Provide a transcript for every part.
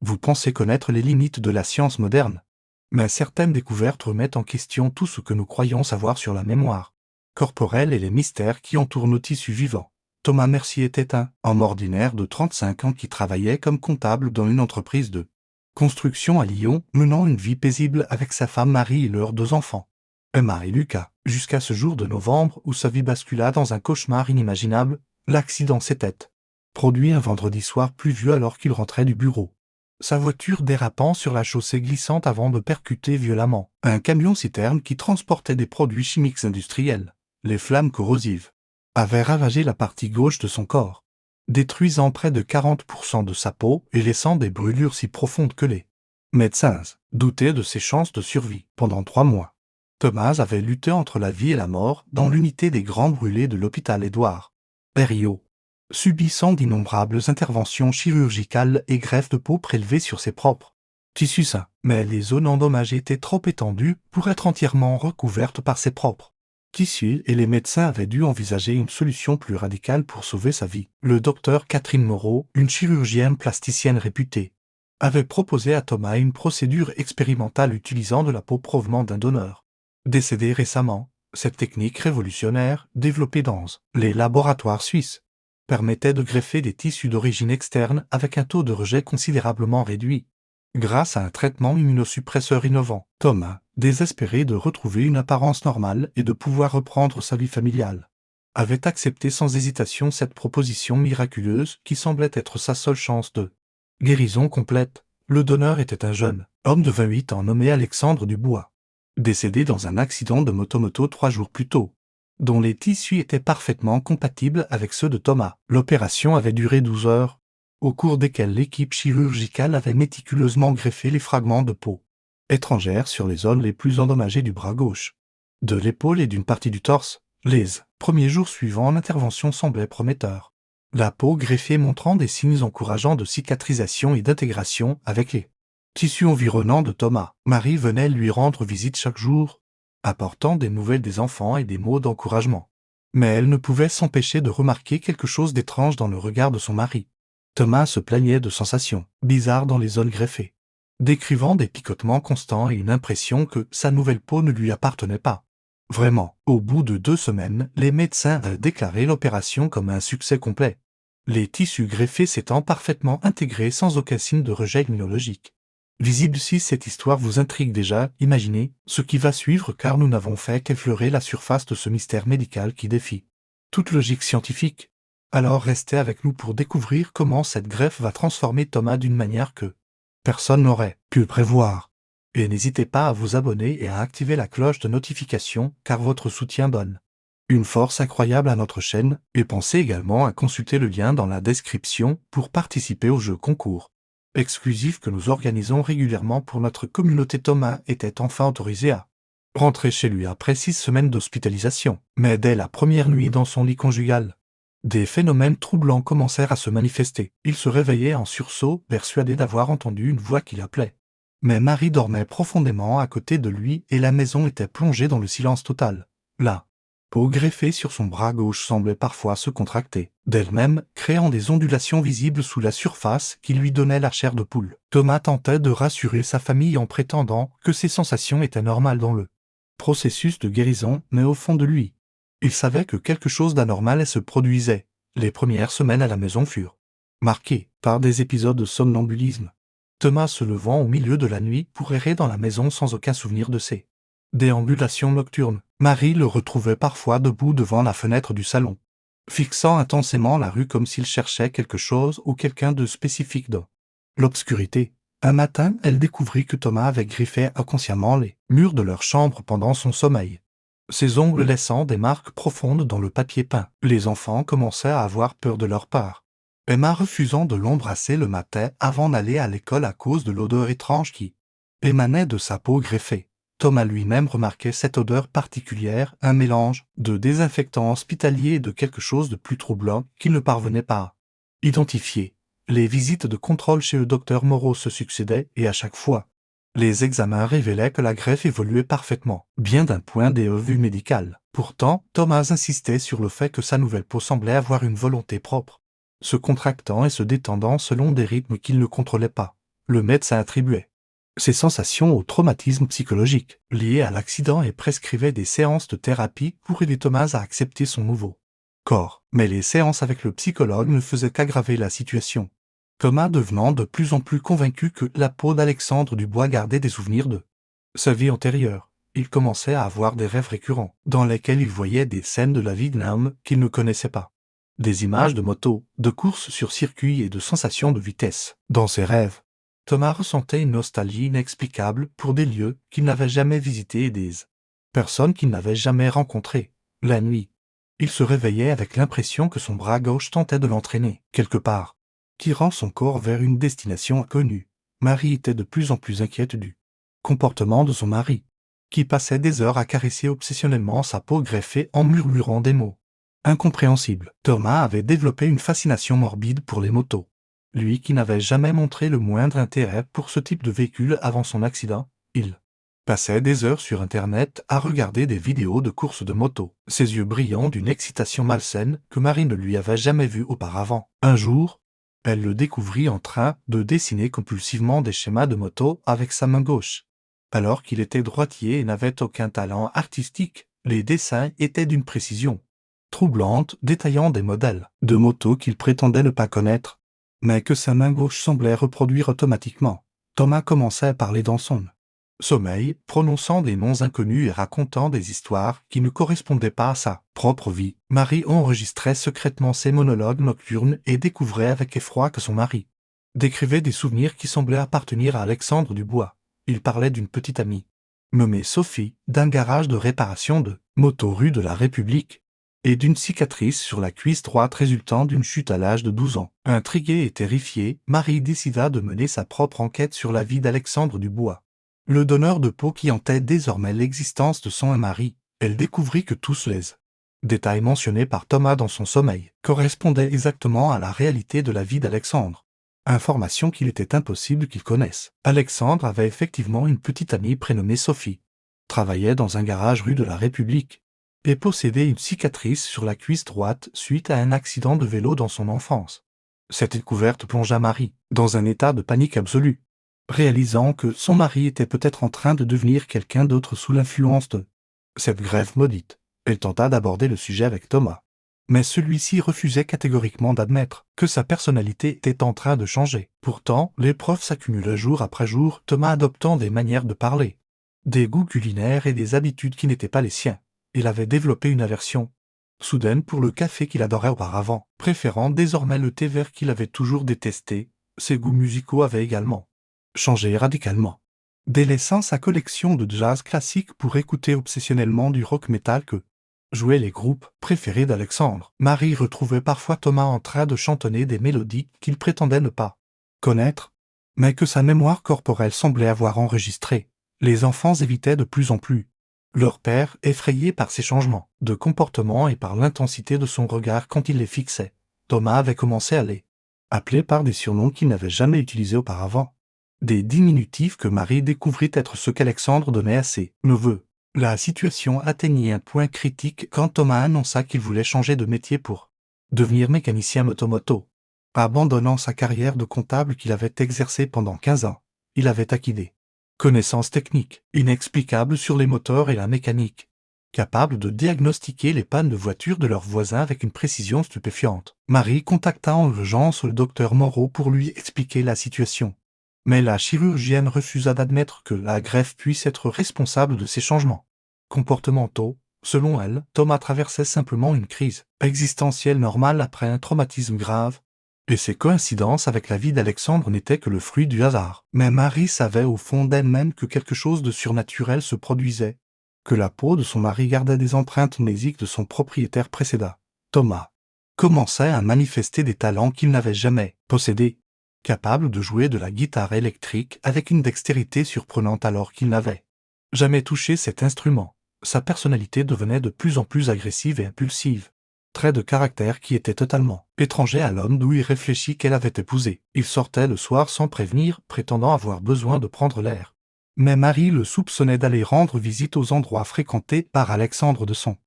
Vous pensez connaître les limites de la science moderne. Mais certaines découvertes remettent en question tout ce que nous croyons savoir sur la mémoire corporelle et les mystères qui entourent nos tissus vivants. Thomas Mercier était un homme ordinaire de 35 ans qui travaillait comme comptable dans une entreprise de construction à Lyon, menant une vie paisible avec sa femme Marie et leurs 2 enfants, Emma et Lucas, jusqu'à ce jour de novembre où sa vie bascula dans un cauchemar inimaginable. L'accident s'était produit un vendredi soir pluvieux alors qu'il rentrait du bureau. Sa voiture dérapant sur la chaussée glissante avant de percuter violemment un camion-citerne qui transportait des produits chimiques industriels. Les flammes corrosives avaient ravagé la partie gauche de son corps, détruisant près de 40% de sa peau et laissant des brûlures si profondes que les médecins doutaient de ses chances de survie. Pendant 3 mois, Thomas avait lutté entre la vie et la mort dans l'unité des grands brûlés de l'hôpital Édouard Herriot, subissant d'innombrables interventions chirurgicales et greffes de peau prélevées sur ses propres tissus sains. Mais les zones endommagées étaient trop étendues pour être entièrement recouvertes par ses propres tissus et les médecins avaient dû envisager une solution plus radicale pour sauver sa vie. Le docteur Catherine Moreau, une chirurgienne plasticienne réputée, avait proposé à Thomas une procédure expérimentale utilisant de la peau provenant d'un donneur décédé récemment. Cette technique révolutionnaire, développée dans les laboratoires suisses, permettait de greffer des tissus d'origine externe avec un taux de rejet considérablement réduit. Grâce à un traitement immunosuppresseur innovant, Thomas, désespéré de retrouver une apparence normale et de pouvoir reprendre sa vie familiale, avait accepté sans hésitation cette proposition miraculeuse qui semblait être sa seule chance de guérison complète. Le donneur était un jeune homme de 28 ans nommé Alexandre Dubois, décédé dans un accident de moto 3 jours plus tôt, dont les tissus étaient parfaitement compatibles avec ceux de Thomas. L'opération avait duré 12 heures, au cours desquelles l'équipe chirurgicale avait méticuleusement greffé les fragments de peau étrangère sur les zones les plus endommagées du bras gauche, de l'épaule et d'une partie du torse. Les premiers jours suivant l'intervention semblaient prometteurs, la peau greffée montrant des signes encourageants de cicatrisation et d'intégration avec les tissus environnants de Thomas. Marie venait lui rendre visite chaque jour, apportant des nouvelles des enfants et des mots d'encouragement. Mais elle ne pouvait s'empêcher de remarquer quelque chose d'étrange dans le regard de son mari. Thomas se plaignait de sensations bizarres dans les zones greffées, décrivant des picotements constants et une impression que sa nouvelle peau ne lui appartenait pas vraiment. Au bout de 2 semaines, les médecins avaient déclaré l'opération comme un succès complet, les tissus greffés s'étant parfaitement intégrés sans aucun signe de rejet immunologique visible. Si cette histoire vous intrigue déjà, imaginez ce qui va suivre car nous n'avons fait qu'effleurer la surface de ce mystère médical qui défie toute logique scientifique. Alors restez avec nous pour découvrir comment cette greffe va transformer Thomas d'une manière que personne n'aurait pu prévoir. Et n'hésitez pas à vous abonner et à activer la cloche de notification car votre soutien donne une force incroyable à notre chaîne. Et pensez également à consulter le lien dans la description pour participer au jeu concours exclusif que nous organisons régulièrement pour notre communauté. Thomas était enfin autorisé à rentrer chez lui après 6 semaines d'hospitalisation. Mais dès la première nuit dans son lit conjugal, des phénomènes troublants commencèrent à se manifester. Il se réveillait en sursaut, persuadé d'avoir entendu une voix qui l'appelait. Mais Marie dormait profondément à côté de lui et la maison était plongée dans le silence total. La peau greffée sur son bras gauche semblait parfois se contracter d'elle-même, créant des ondulations visibles sous la surface qui lui donnaient la chair de poule. Thomas tentait de rassurer sa famille en prétendant que ces sensations étaient normales dans le processus de guérison, mais au fond de lui, il savait que quelque chose d'anormal se produisait. Les premières semaines à la maison furent marquées par des épisodes de somnambulisme. Thomas se levant au milieu de la nuit pour errer dans la maison sans aucun souvenir de ses déambulations nocturnes. Marie le retrouvait parfois debout devant la fenêtre du salon, fixant intensément la rue comme s'il cherchait quelque chose ou quelqu'un de spécifique dans l'obscurité. Un matin, elle découvrit que Thomas avait griffé inconsciemment les murs de leur chambre pendant son sommeil, ses ongles laissant des marques profondes dans le papier peint. Les enfants commençaient à avoir peur de leur part, Emma refusant de l'embrasser le matin avant d'aller à l'école à cause de l'odeur étrange qui émanait de sa peau greffée. Thomas lui-même remarquait cette odeur particulière, un mélange de désinfectant hospitalier et de quelque chose de plus troublant qu'il ne parvenait pas à identifier. Les visites de contrôle chez le docteur Moreau se succédaient et à chaque fois, les examens révélaient que la greffe évoluait parfaitement, bien d'un point de vue médical. Pourtant, Thomas insistait sur le fait que sa nouvelle peau semblait avoir une volonté propre, se contractant et se détendant selon des rythmes qu'il ne contrôlait pas. Le médecin attribuait ces sensations au traumatisme psychologique lié à l'accident et prescrivait des séances de thérapie pour aider Thomas à accepter son nouveau corps. Mais les séances avec le psychologue ne faisaient qu'aggraver la situation. Thomas devenant de plus en plus convaincu que la peau d'Alexandre Dubois gardait des souvenirs de sa vie antérieure. Il commençait à avoir des rêves récurrents, dans lesquels il voyait des scènes de la vie d'un homme qu'il ne connaissait pas. Des images de motos, de courses sur circuit et de sensations de vitesse. Dans ses rêves, Thomas ressentait une nostalgie inexplicable pour des lieux qu'il n'avait jamais visités et des personnes qu'il n'avait jamais rencontrées. La nuit, il se réveillait avec l'impression que son bras gauche tentait de l'entraîner, quelque part, tirant son corps vers une destination inconnue. Marie était de plus en plus inquiète du comportement de son mari, qui passait des heures à caresser obsessionnellement sa peau greffée en murmurant des mots incompréhensibles. Thomas avait développé une fascination morbide pour les motos. Lui qui n'avait jamais montré le moindre intérêt pour ce type de véhicule avant son accident, il passait des heures sur Internet à regarder des vidéos de courses de moto, ses yeux brillants d'une excitation malsaine que Marie ne lui avait jamais vue auparavant. Un jour, elle le découvrit en train de dessiner compulsivement des schémas de moto avec sa main gauche. Alors qu'il était droitier et n'avait aucun talent artistique, les dessins étaient d'une précision troublante, détaillant des modèles de motos qu'il prétendait ne pas connaître, mais que sa main gauche semblait reproduire automatiquement. Thomas commençait à parler dans son sommeil, prononçant des noms inconnus et racontant des histoires qui ne correspondaient pas à sa propre vie. Marie enregistrait secrètement ses monologues nocturnes et découvrait avec effroi que son mari décrivait des souvenirs qui semblaient appartenir à Alexandre Dubois. Il parlait d'une petite amie, nommée Sophie, d'un garage de réparation de moto rue de la République, et d'une cicatrice sur la cuisse droite résultant d'une chute à l'âge de 12 ans. Intriguée et terrifiée, Marie décida de mener sa propre enquête sur la vie d'Alexandre Dubois, le donneur de peau qui hantait désormais l'existence de son mari. Elle découvrit que tous les détails mentionnés par Thomas dans son sommeil correspondaient exactement à la réalité de la vie d'Alexandre. Information qu'il était impossible qu'il connaisse. Alexandre avait effectivement une petite amie prénommée Sophie, travaillait dans un garage rue de la République, et possédait une cicatrice sur la cuisse droite suite à un accident de vélo dans son enfance. Cette découverte plongea Marie dans un état de panique absolue, réalisant que son mari était peut-être en train de devenir quelqu'un d'autre sous l'influence de cette grève maudite. Elle tenta d'aborder le sujet avec Thomas, mais celui-ci refusait catégoriquement d'admettre que sa personnalité était en train de changer. Pourtant, les preuves s'accumulaient jour après jour, Thomas adoptant des manières de parler, des goûts culinaires et des habitudes qui n'étaient pas les siens. Il avait développé une aversion soudaine pour le café qu'il adorait auparavant, préférant désormais le thé vert qu'il avait toujours détesté. Ses goûts musicaux avaient également changé radicalement, délaissant sa collection de jazz classique pour écouter obsessionnellement du rock metal que jouaient les groupes préférés d'Alexandre. Marie retrouvait parfois Thomas en train de chantonner des mélodies qu'il prétendait ne pas connaître, mais que sa mémoire corporelle semblait avoir enregistrées. Les enfants évitaient de plus en plus leur père, effrayé par ces changements de comportement et par l'intensité de son regard quand il les fixait. Thomas avait commencé à les appeler par des surnoms qu'il n'avait jamais utilisés auparavant, des diminutifs que Marie découvrit être ce qu'Alexandre donnait à ses neveux. La situation atteignit un point critique quand Thomas annonça qu'il voulait changer de métier pour devenir mécanicien moto-moto. Abandonnant sa carrière de comptable qu'il avait exercée pendant 15 ans, il avait acquis des connaissances techniques inexplicables sur les moteurs et la mécanique, capable de diagnostiquer les pannes de voitures de leurs voisins avec une précision stupéfiante. Marie contacta en urgence le docteur Moreau pour lui expliquer la situation, mais la chirurgienne refusa d'admettre que la greffe puisse être responsable de ces changements comportementaux. Selon elle, Thomas traversait simplement une crise existentielle normale après un traumatisme grave, et ces coïncidences avec la vie d'Alexandre n'étaient que le fruit du hasard. Mais Marie savait au fond d'elle-même que quelque chose de surnaturel se produisait, que la peau de son mari gardait des empreintes mnésiques de son propriétaire précédent. Thomas commençait à manifester des talents qu'il n'avait jamais possédés, capable de jouer de la guitare électrique avec une dextérité surprenante alors qu'il n'avait jamais touché cet instrument. Sa personnalité devenait de plus en plus agressive et impulsive, trait de caractère qui était totalement étranger à l'homme d'où il réfléchit qu'elle avait épousé. Il sortait le soir sans prévenir, prétendant avoir besoin de prendre l'air. Mais Marie le soupçonnait d'aller rendre visite aux endroits fréquentés par Alexandre de son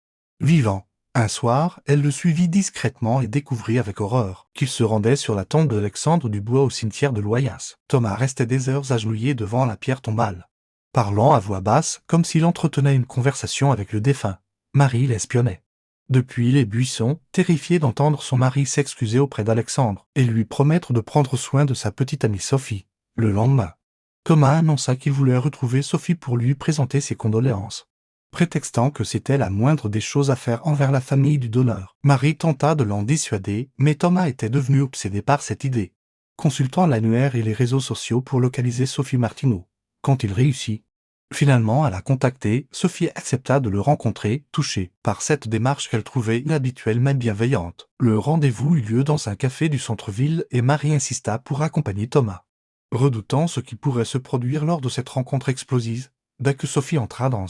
vivant. Un soir, elle le suivit discrètement et découvrit avec horreur qu'il se rendait sur la tombe d'Alexandre Dubois au cimetière de Loyasse. Thomas restait des heures agenouillé devant la pierre tombale, parlant à voix basse comme s'il entretenait une conversation avec le défunt. Marie l'espionnait depuis les buissons, terrifiée d'entendre son mari s'excuser auprès d'Alexandre et lui promettre de prendre soin de sa petite amie Sophie. Le lendemain, Thomas annonça qu'il voulait retrouver Sophie pour lui présenter ses condoléances, prétextant que c'était la moindre des choses à faire envers la famille du donneur. Marie tenta de l'en dissuader, mais Thomas était devenu obsédé par cette idée, consultant l'annuaire et les réseaux sociaux pour localiser Sophie Martineau. Quand il réussit, finalement à la contacter, Sophie accepta de le rencontrer, touchée par cette démarche qu'elle trouvait inhabituelle mais bienveillante. Le rendez-vous eut lieu dans un café du centre-ville et Marie insista pour accompagner Thomas, redoutant ce qui pourrait se produire lors de cette rencontre explosive. Dès que Sophie entra dans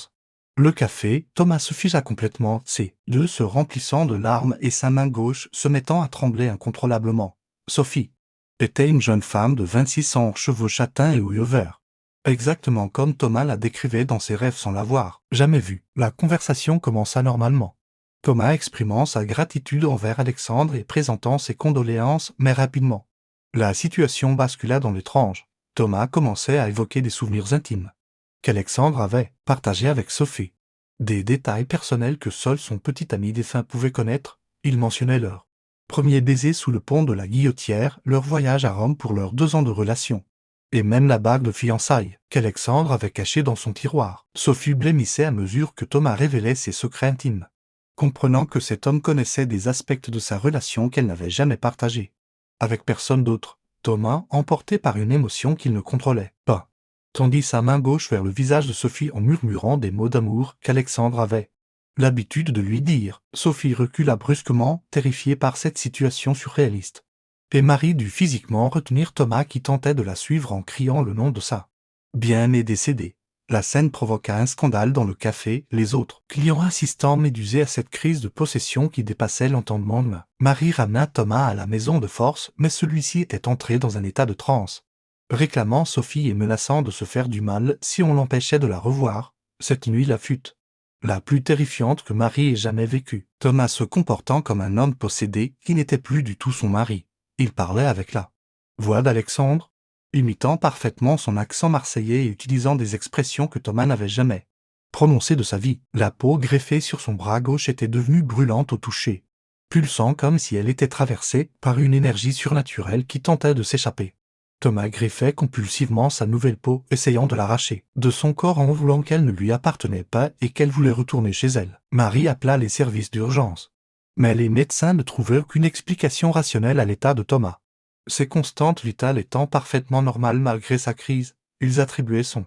le café, Thomas se figea complètement, ses yeux se remplissant de larmes et sa main gauche se mettant à trembler incontrôlablement. Sophie était une jeune femme de 26 ans, cheveux châtains et aux yeux verts, exactement comme Thomas la décrivait dans ses rêves sans l'avoir jamais vue. La conversation commença normalement, Thomas exprimant sa gratitude envers Alexandre et présentant ses condoléances, mais rapidement, la situation bascula dans l'étrange. Thomas commençait à évoquer des souvenirs intimes qu'Alexandre avait partagés avec Sophie. Des détails personnels que seul son petit ami défunt pouvait connaître. Il mentionnait leur premier baiser sous le pont de la Guillotière, leur voyage à Rome pour leurs 2 ans de relation, et même la bague de fiançailles qu'Alexandre avait cachée dans son tiroir. Sophie blêmissait à mesure que Thomas révélait ses secrets intimes, comprenant que cet homme connaissait des aspects de sa relation qu'elle n'avait jamais partagés avec personne d'autre. Thomas, emporté par une émotion qu'il ne contrôlait pas, tendit sa main gauche vers le visage de Sophie en murmurant des mots d'amour qu'Alexandre avait l'habitude de lui dire. Sophie recula brusquement, terrifiée par cette situation surréaliste, et Marie dut physiquement retenir Thomas qui tentait de la suivre en criant le nom de sa bien-aimée décédée. La scène provoqua un scandale dans le café, les autres clients assistant médusés à cette crise de possession qui dépassait l'entendement humain. Marie ramena Thomas à la maison de force, mais celui-ci était entré dans un état de transe, réclamant Sophie et menaçant de se faire du mal si on l'empêchait de la revoir. Cette nuit la fut la plus terrifiante que Marie ait jamais vécue. Thomas se comportant comme un homme possédé qui n'était plus du tout son mari. Il parlait avec la voix d'Alexandre, imitant parfaitement son accent marseillais et utilisant des expressions que Thomas n'avait jamais prononcées de sa vie. La peau greffée sur son bras gauche était devenue brûlante au toucher, pulsant comme si elle était traversée par une énergie surnaturelle qui tentait de s'échapper. Thomas greffait compulsivement sa nouvelle peau, essayant de l'arracher de son corps en voulant qu'elle ne lui appartenait pas et qu'elle voulait retourner chez elle. Marie appela les services d'urgence, mais les médecins ne trouvaient aucune explication rationnelle à l'état de Thomas. Ses constantes vitales étant parfaitement normales malgré sa crise, ils attribuaient son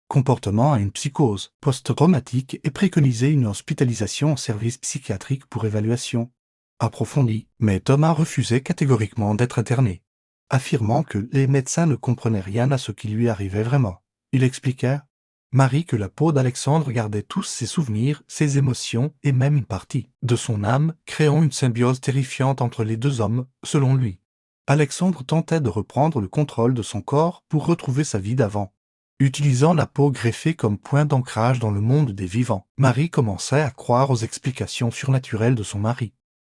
comportement à une psychose post-traumatique et préconisaient une hospitalisation en service psychiatrique pour évaluation approfondie. Mais Thomas refusait catégoriquement d'être interné, affirmant que les médecins ne comprenaient rien à ce qui lui arrivait vraiment. Il expliqua Marie que la peau d'Alexandre gardait tous ses souvenirs, ses émotions et même une partie de son âme, créant une symbiose terrifiante entre les deux hommes, selon lui. Alexandre tentait de reprendre le contrôle de son corps pour retrouver sa vie d'avant, utilisant la peau greffée comme point d'ancrage dans le monde des vivants. Marie commençait à croire aux explications surnaturelles de son mari,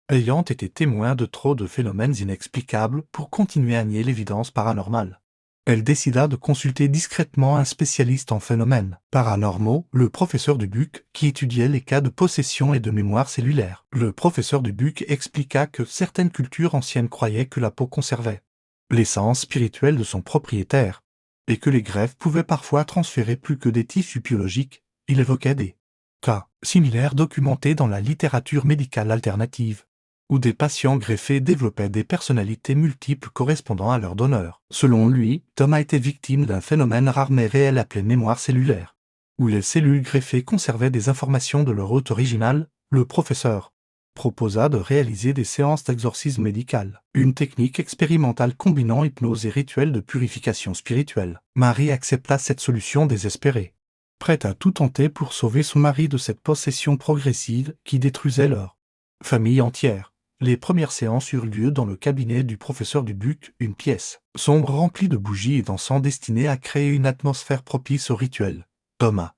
ayant été témoin de trop de phénomènes inexplicables pour continuer à nier l'évidence paranormale. Elle décida de consulter discrètement un spécialiste en phénomènes paranormaux, le professeur Dubuc, qui étudiait les cas de possession et de mémoire cellulaire. Le professeur Dubuc expliqua que certaines cultures anciennes croyaient que la peau conservait l'essence spirituelle de son propriétaire, et que les greffes pouvaient parfois transférer plus que des tissus biologiques. Il évoquait des cas similaires documentés dans la littérature médicale alternative, où des patients greffés développaient des personnalités multiples correspondant à leur donneur. Selon lui, Thomas était victime d'un phénomène rare mais réel appelé mémoire cellulaire, où les cellules greffées conservaient des informations de leur hôte original. Le professeur proposa de réaliser des séances d'exorcisme médical, une technique expérimentale combinant hypnose et rituel de purification spirituelle. Marie accepta cette solution désespérée, prête à tout tenter pour sauver son mari de cette possession progressive qui détruisait leur famille entière. Les premières séances eurent lieu dans le cabinet du professeur Dubuc, une pièce sombre remplie de bougies et d'encens destinée à créer une atmosphère propice au rituel. Thomas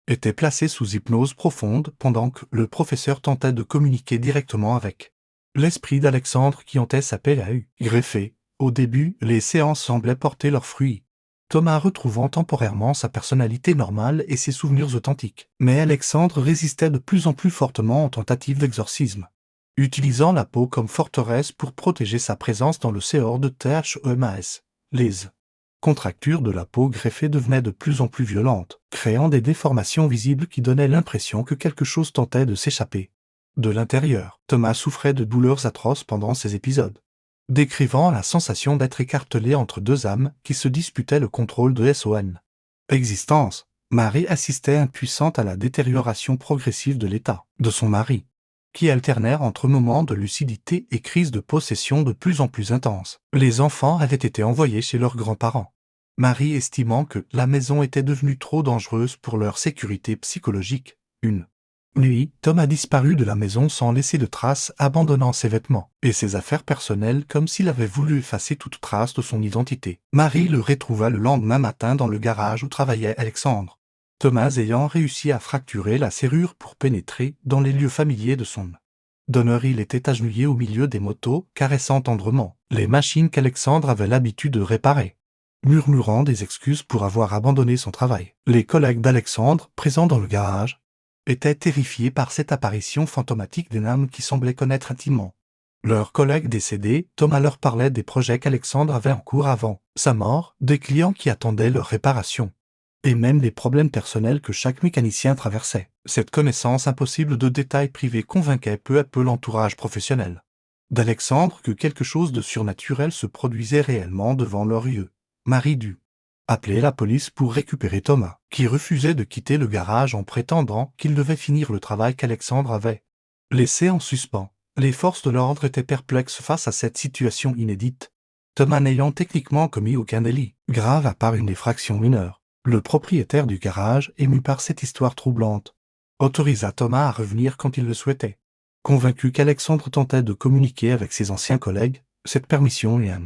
était placé sous hypnose profonde pendant que le professeur tentait de communiquer directement avec l'esprit d'Alexandre qui hantait sa PAU. Greffé, au début, les séances semblaient porter leurs fruits. Thomas retrouvant temporairement sa personnalité normale et ses souvenirs authentiques. Mais Alexandre résistait de plus en plus fortement en tentative d'exorcisme, utilisant la peau comme forteresse pour protéger sa présence dans le séor de THEMAS. Les contractures de la peau greffée devenaient de plus en plus violentes, créant des déformations visibles qui donnaient l'impression que quelque chose tentait de s'échapper. De l'intérieur, Thomas souffrait de douleurs atroces pendant ces épisodes, décrivant la sensation d'être écartelé entre deux âmes qui se disputaient le contrôle de son existence. Marie assistait impuissante à la détérioration progressive de l'état de son mari, qui alternèrent entre moments de lucidité et crises de possession de plus en plus intenses. Les enfants avaient été envoyés chez leurs grands-parents, Marie estimant que la maison était devenue trop dangereuse pour leur sécurité psychologique. Une nuit, Tom a disparu de la maison sans laisser de traces, abandonnant ses vêtements et ses affaires personnelles comme s'il avait voulu effacer toute trace de son identité. Marie le retrouva le lendemain matin dans le garage où travaillait Alexandre, Thomas ayant réussi à fracturer la serrure pour pénétrer dans les lieux familiers de son donneur. Il était agenouillé au milieu des motos, caressant tendrement les machines qu'Alexandre avait l'habitude de réparer, murmurant des excuses pour avoir abandonné son travail. Les collègues d'Alexandre, présents dans le garage, étaient terrifiés par cette apparition fantomatique d'une âme qui semblait connaître intimement leurs collègues décédés. Thomas leur parlait des projets qu'Alexandre avait en cours avant sa mort, des clients qui attendaient leur réparation, et même des problèmes personnels que chaque mécanicien traversait. Cette connaissance impossible de détails privés convainquait peu à peu l'entourage professionnel d'Alexandre que quelque chose de surnaturel se produisait réellement devant leurs yeux. Marie dut appeler la police pour récupérer Thomas, qui refusait de quitter le garage en prétendant qu'il devait finir le travail qu'Alexandre avait laissé en suspens. Les forces de l'ordre étaient perplexes face à cette situation inédite, Thomas n'ayant techniquement commis aucun délit grave à part une effraction mineure. Le propriétaire du garage, ému par cette histoire troublante, autorisa Thomas à revenir quand il le souhaitait. Convaincu qu'Alexandre tentait de communiquer avec ses anciens collègues, cette permission eut un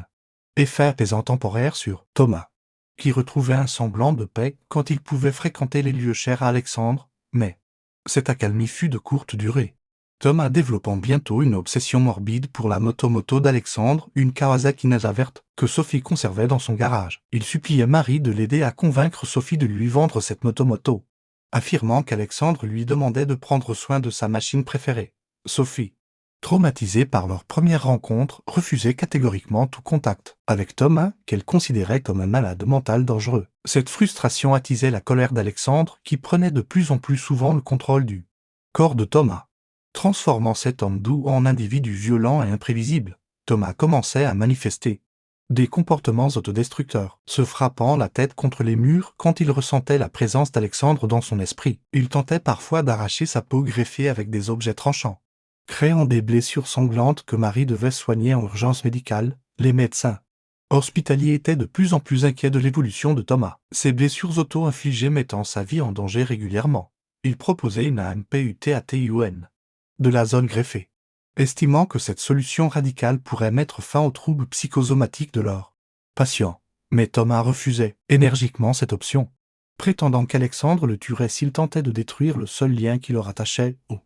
effet apaisant temporaire sur Thomas, qui retrouvait un semblant de paix quand il pouvait fréquenter les lieux chers à Alexandre, mais cette accalmie fut de courte durée. Thomas développant bientôt une obsession morbide pour la moto d'Alexandre, une Kawasaki Ninja verte, que Sophie conservait dans son garage. Il suppliait Marie de l'aider à convaincre Sophie de lui vendre cette moto, affirmant qu'Alexandre lui demandait de prendre soin de sa machine préférée. Sophie, traumatisée par leur première rencontre, refusait catégoriquement tout contact avec Thomas, qu'elle considérait comme un malade mental dangereux. Cette frustration attisait la colère d'Alexandre, qui prenait de plus en plus souvent le contrôle du corps de Thomas, transformant cet homme doux en individu violent et imprévisible. Thomas commençait à manifester des comportements autodestructeurs, se frappant la tête contre les murs quand il ressentait la présence d'Alexandre dans son esprit. Il tentait parfois d'arracher sa peau greffée avec des objets tranchants, créant des blessures sanglantes que Marie devait soigner en urgence médicale. Les médecins hospitaliers étaient de plus en plus inquiets de l'évolution de Thomas, ces blessures auto-infligées mettant sa vie en danger régulièrement. Il proposait une AMPUTATION de la zone greffée, estimant que cette solution radicale pourrait mettre fin aux troubles psychosomatiques de leurs patients. Mais Thomas refusait énergiquement cette option, prétendant qu'Alexandre le tuerait s'il tentait de détruire le seul lien qui le rattachait au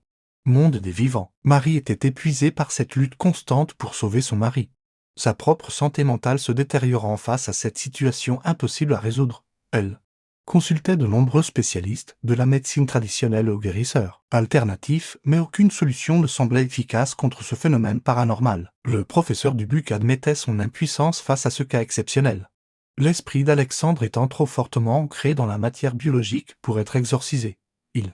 monde des vivants. Marie était épuisée par cette lutte constante pour sauver son mari, sa propre santé mentale se détériorant face à cette situation impossible à résoudre. Elle consultait de nombreux spécialistes, de la médecine traditionnelle aux guérisseurs alternatifs, mais aucune solution ne semblait efficace contre ce phénomène paranormal. Le professeur Dubuc admettait son impuissance face à ce cas exceptionnel, l'esprit d'Alexandre étant trop fortement ancré dans la matière biologique pour être exorcisé. Il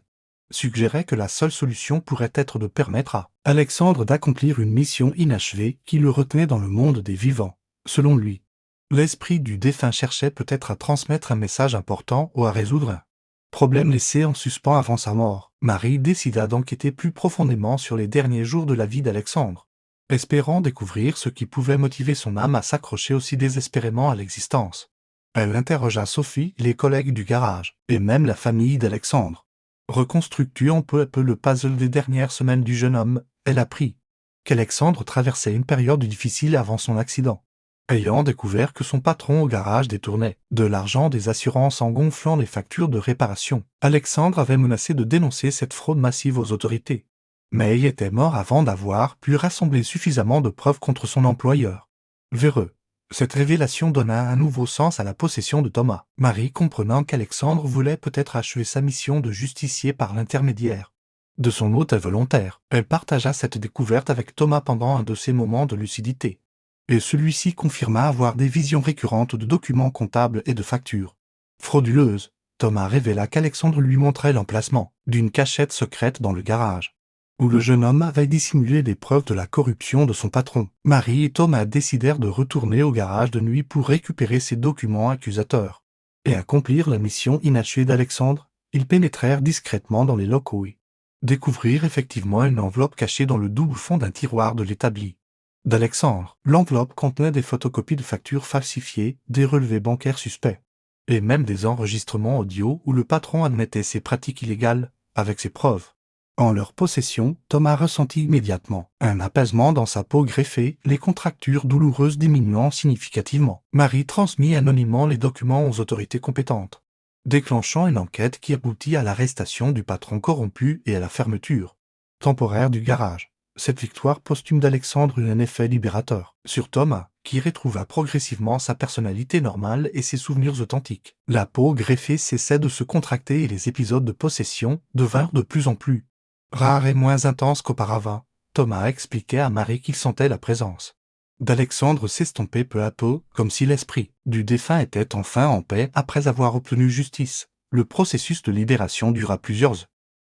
suggérait que la seule solution pourrait être de permettre à Alexandre d'accomplir une mission inachevée qui le retenait dans le monde des vivants. Selon lui, l'esprit du défunt cherchait peut-être à transmettre un message important ou à résoudre un problème laissé en suspens avant sa mort. Marie décida d'enquêter plus profondément sur les derniers jours de la vie d'Alexandre, espérant découvrir ce qui pouvait motiver son âme à s'accrocher aussi désespérément à l'existence. Elle interrogea Sophie, les collègues du garage, et même la famille d'Alexandre. Reconstructuant peu à peu le puzzle des dernières semaines du jeune homme, elle apprit qu'Alexandre traversait une période difficile avant son accident. Ayant découvert que son patron au garage détournait de l'argent des assurances en gonflant les factures de réparation, Alexandre avait menacé de dénoncer cette fraude massive aux autorités. Mais il était mort avant d'avoir pu rassembler suffisamment de preuves contre son employeur. Véreux. Cette révélation donna un nouveau sens à la possession de Thomas, Marie comprenant qu'Alexandre voulait peut-être achever sa mission de justicier par l'intermédiaire de son hôte volontaire. Elle partagea cette découverte avec Thomas pendant un de ses moments de lucidité. Et celui-ci confirma avoir des visions récurrentes de documents comptables et de factures frauduleuses. Thomas révéla qu'Alexandre lui montrait l'emplacement d'une cachette secrète dans le garage, où le jeune homme avait dissimulé les preuves de la corruption de son patron. Marie et Thomas décidèrent de retourner au garage de nuit pour récupérer ces documents accusateurs. Et accomplir la mission inachevée d'Alexandre, ils pénétrèrent discrètement dans les locaux et découvrirent effectivement une enveloppe cachée dans le double fond d'un tiroir de l'établi d'Alexandre. L'enveloppe contenait des photocopies de factures falsifiées, des relevés bancaires suspects, et même des enregistrements audio où le patron admettait ses pratiques illégales, avec ses preuves. En leur possession, Thomas ressentit immédiatement un apaisement dans sa peau greffée, les contractures douloureuses diminuant significativement. Marie transmit anonymement les documents aux autorités compétentes, déclenchant une enquête qui aboutit à l'arrestation du patron corrompu et à la fermeture temporaire du garage. Cette victoire posthume d'Alexandre eut un effet libérateur sur Thomas, qui retrouva progressivement sa personnalité normale et ses souvenirs authentiques. La peau greffée cessait de se contracter et les épisodes de possession devinrent de plus en plus rares et moins intenses qu'auparavant. Thomas expliquait à Marie qu'il sentait la présence d'Alexandre s'estomper peu à peu, comme si l'esprit du défunt était enfin en paix après avoir obtenu justice. Le processus de libération dura plusieurs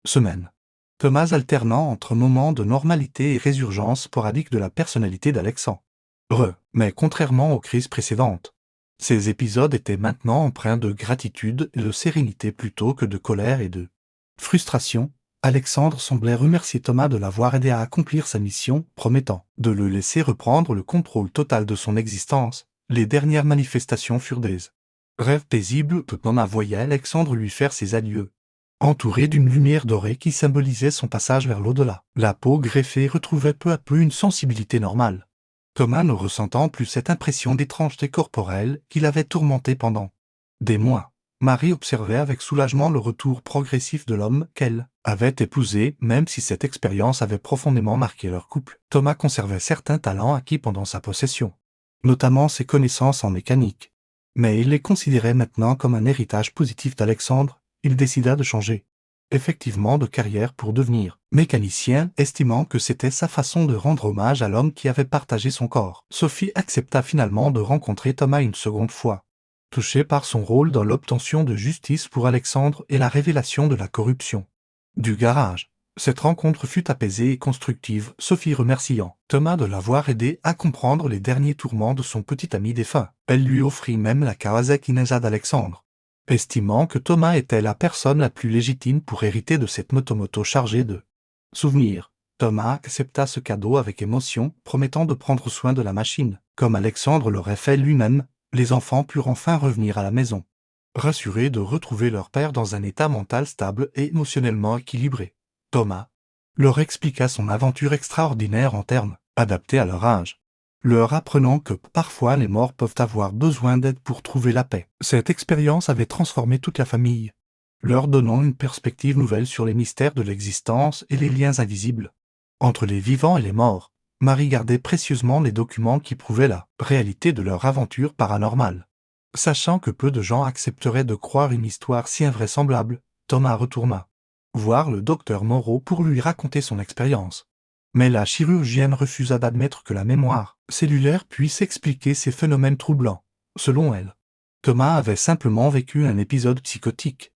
semaines. Thomas alternant entre moments de normalité et résurgence sporadique de la personnalité d'Alexandre. Mais contrairement aux crises précédentes, ces épisodes étaient maintenant empreints de gratitude et de sérénité plutôt que de colère et de frustration. Alexandre semblait remercier Thomas de l'avoir aidé à accomplir sa mission, promettant de le laisser reprendre le contrôle total de son existence. Les dernières manifestations furent des rêves paisibles. Thomas voyait Alexandre lui faire ses adieux, entouré d'une lumière dorée qui symbolisait son passage vers l'au-delà. La peau greffée retrouvait peu à peu une sensibilité normale, Thomas ne ressentant plus cette impression d'étrangeté corporelle qui l'avait tourmenté pendant des mois. Marie observait avec soulagement le retour progressif de l'homme qu'elle avait épousé, même si cette expérience avait profondément marqué leur couple. Thomas conservait certains talents acquis pendant sa possession, notamment ses connaissances en mécanique. Mais il les considérait maintenant comme un héritage positif d'Alexandre. Il décida de changer effectivement de carrière pour devenir mécanicien, estimant que c'était sa façon de rendre hommage à l'homme qui avait partagé son corps. Sophie accepta finalement de rencontrer Thomas une seconde fois, touchée par son rôle dans l'obtention de justice pour Alexandre et la révélation de la corruption du garage. Cette rencontre fut apaisée et constructive, Sophie remerciant Thomas de l'avoir aidé à comprendre les derniers tourments de son petit ami défunt. Elle lui offrit même la Kawasaki Ninja d'Alexandre, estimant que Thomas était la personne la plus légitime pour hériter de cette motomoto chargée de souvenirs. Thomas accepta ce cadeau avec émotion, promettant de prendre soin de la machine, comme Alexandre l'aurait fait lui-même. Les enfants purent enfin revenir à la maison, rassurés de retrouver leur père dans un état mental stable et émotionnellement équilibré. Thomas leur expliqua son aventure extraordinaire en termes adaptés à leur âge, leur apprenant que parfois les morts peuvent avoir besoin d'aide pour trouver la paix. Cette expérience avait transformé toute la famille, leur donnant une perspective nouvelle sur les mystères de l'existence et les liens invisibles entre les vivants et les morts. Marie gardait précieusement les documents qui prouvaient la réalité de leur aventure paranormale. Sachant que peu de gens accepteraient de croire une histoire si invraisemblable, Thomas retourna voir le docteur Moreau pour lui raconter son expérience. Mais la chirurgienne refusa d'admettre que la mémoire cellulaire puisse expliquer ces phénomènes troublants. Selon elle, Thomas avait simplement vécu un épisode psychotique.